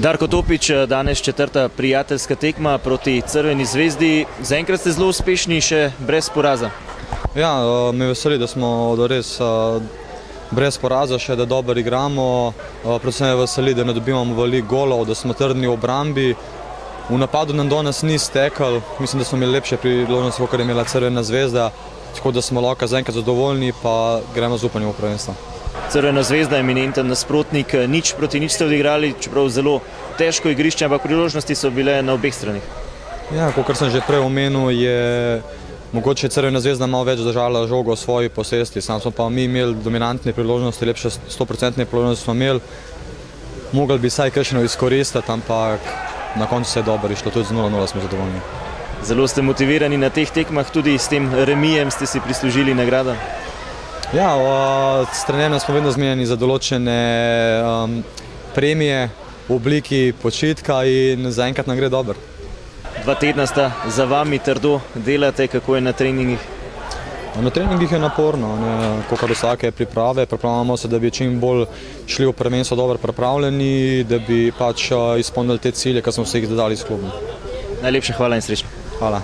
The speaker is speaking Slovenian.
Darko Topič, danes četrta prijateljska tekma proti Crveni zvezdi. Zaenkrat ste zelo uspešni, še brez poraza. Ja, me veseli, da smo res brez poraza, še da dobro igramo. Predvsem me veseli, da ne dobivamo veliko golov, da smo trdni v obrambi. V napadu nam danes ni stekel, mislim, da smo imeli lepše priložnosti, kot je imela Crvena zvezda, tako da smo lahko zaenkrat zadovoljni, pa gremo z upanjem v prvenstvo. Crvena zvezda je eminenten nasprotnik, nič proti nič ste odigrali, čeprav zelo težko igrišče, ampak priložnosti so bile na obeh stranih. Ja, kot sem že prej omenil, je mogoče Crvena zvezda malo več držala žogo v svoji posesti, sam smo pa mi imeli dominantne priložnosti, lepše 100% priložnosti smo imeli. Mogli bi vsaj kakšno izkoristiti, ampak na koncu se je dobro išlo, tudi z 0:0 smo zadovoljni. Zelo ste motivirani na teh tekmah, tudi s tem remijem ste si prislužili nagrado. Ja, s trenerjem smo vedno zmenjeni za določene premije v obliki počitka in zaenkrat nam gre dobro. 2 tedna sta za vami, trdo delate, kako je na treningih? Na treningih je naporno, kakor vsake priprave. Pripravljamo se, da bi čim bolj šli v prvenstvo dobro pripravljeni, da bi pač izpolnili te cilje, ki smo se jih zadali s klubom. Najlepša hvala in srečno. Hvala.